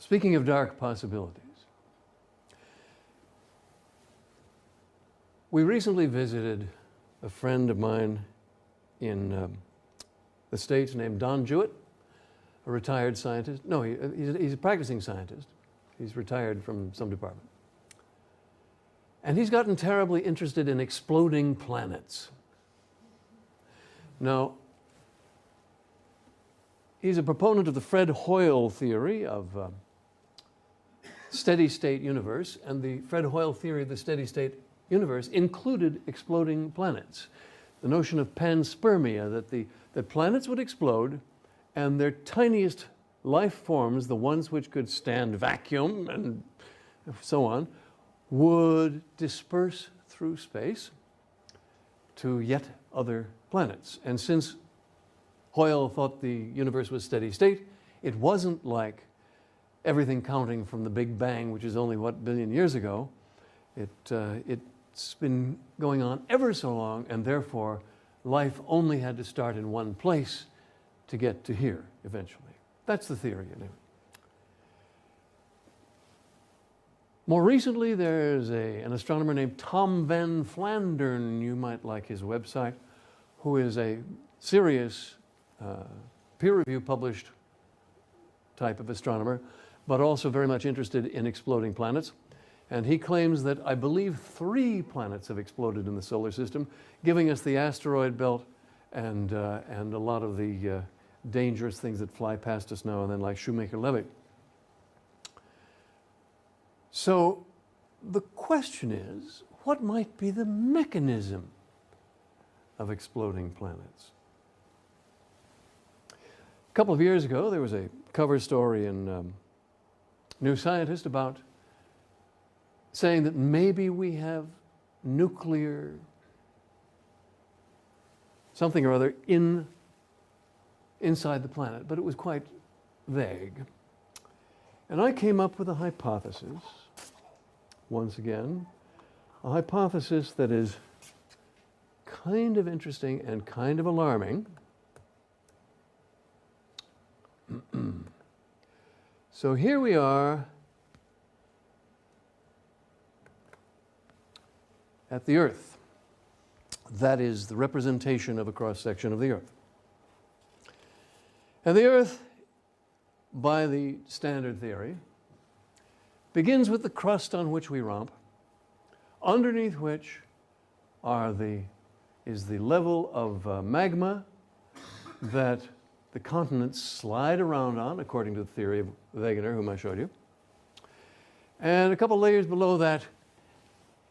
Speaking of dark possibilities, we recently visited a friend of mine in the States named Don Jewett, a retired scientist. No, he's a practicing scientist. He's retired from some department. And he's gotten terribly interested in exploding planets. Now, he's a proponent of the Fred Hoyle theory of steady-state universe, and the Fred Hoyle theory of the steady-state universe included exploding planets. The notion of panspermia, that planets would explode and their tiniest life forms, the ones which could stand vacuum and so on, would disperse through space to yet other planets. And since Hoyle thought the universe was steady state, it wasn't like everything counting from the Big Bang, which is only, what, billion years ago. It's been going on ever so long, and therefore life only had to start in one place to get to here eventually. That's the theory, anyway. More recently, there's an astronomer named Tom Van Flandern, you might like his website, who is a serious peer-review published type of astronomer, but also very much interested in exploding planets. And he claims that, I believe, 3 planets have exploded in the solar system, giving us the asteroid belt and a lot of the dangerous things that fly past us now and then, like Shoemaker-Levy. So the question is, what might be the mechanism of exploding planets? A couple of years ago, there was a cover story in New Scientist about saying that maybe we have nuclear something or other inside the planet, but it was quite vague. And I came up with a hypothesis, once again, a hypothesis that is kind of interesting and kind of alarming. So here we are at the Earth. That is the representation of a cross-section of the Earth. And the Earth, by the standard theory, begins with the crust on which we romp, underneath which is the level of magma that the continents slide around on, according to the theory of Wegener, whom I showed you. And a couple layers below that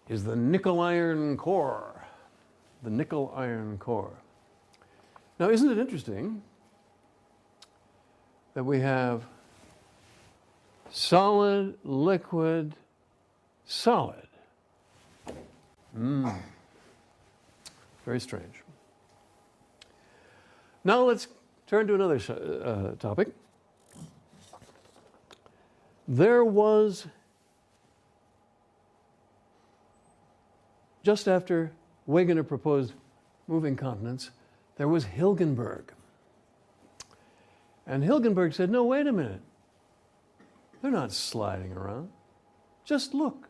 is the nickel-iron core. The nickel-iron core. Now, isn't it interesting that we have solid, liquid, solid? Very strange. Now let's turn to another topic. There was, just after Wegener proposed moving continents, there was Hilgenberg. And Hilgenberg said, no, wait a minute. They're not sliding around. Just look.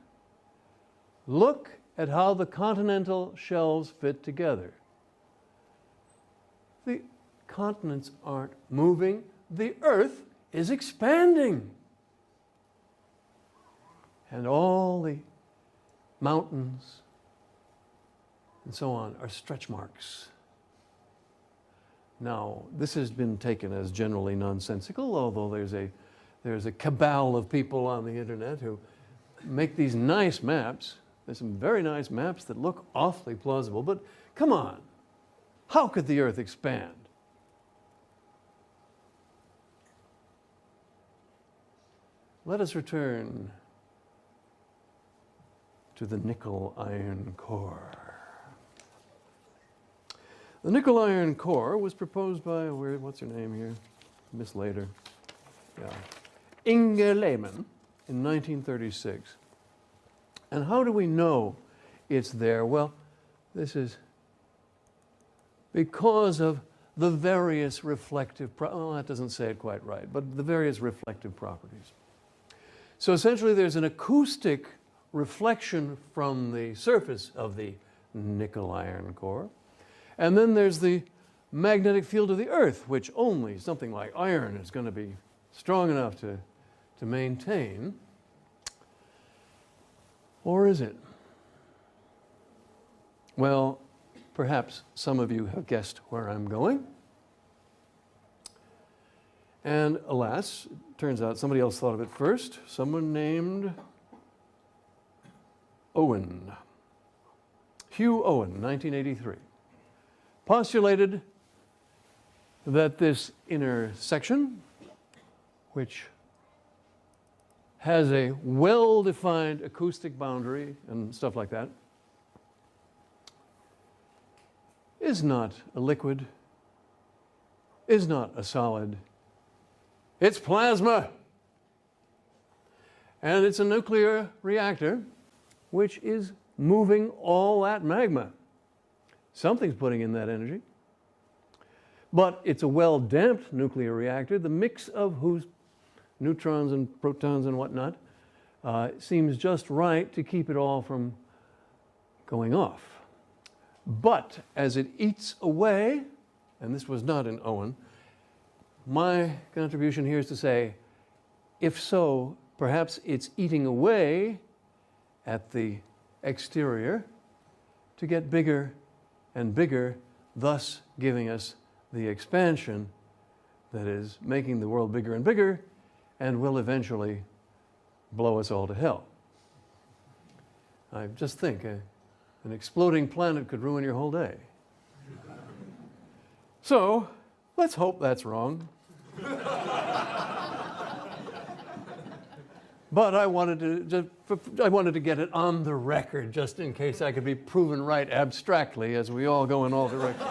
Look at how the continental shelves fit together. The continents aren't moving. The Earth is expanding. And all the mountains and so on are stretch marks. Now, this has been taken as generally nonsensical, although there's a cabal of people on the internet who make these nice maps. There's some very nice maps that look awfully plausible, but come on, how could the Earth expand? Let us return to the nickel-iron core. The nickel-iron core was proposed by, what's her name here? Miss Later. Yeah. Inge Lehmann in 1936. And how do we know it's there? Well, this is because of the various reflective, well, that doesn't say it quite right, but the various reflective properties. So essentially there's an acoustic reflection from the surface of the nickel iron core. And then there's the magnetic field of the Earth, which only something like iron is going to be strong enough to maintain. Or is it? Well, perhaps some of you have guessed where I'm going. And alas, it turns out somebody else thought of it first. Someone named Owen. Hugh Owen, 1983, postulated that this inner section, which has a well-defined acoustic boundary and stuff like that, is not a liquid, is not a solid. It's plasma. And it's a nuclear reactor which is moving all that magma. Something's putting in that energy. But it's a well-damped nuclear reactor, the mix of whose neutrons and protons and whatnot seems just right to keep it all from going off. But as it eats away, and this was not in Owen, my contribution here is to say, if so, perhaps it's eating away at the exterior to get bigger and bigger, thus giving us the expansion that is making the world bigger and bigger and will eventually blow us all to hell. I just think an exploding planet could ruin your whole day. So let's hope that's wrong. But I wanted to get it on the record just in case I could be proven right abstractly as we all go in all directions.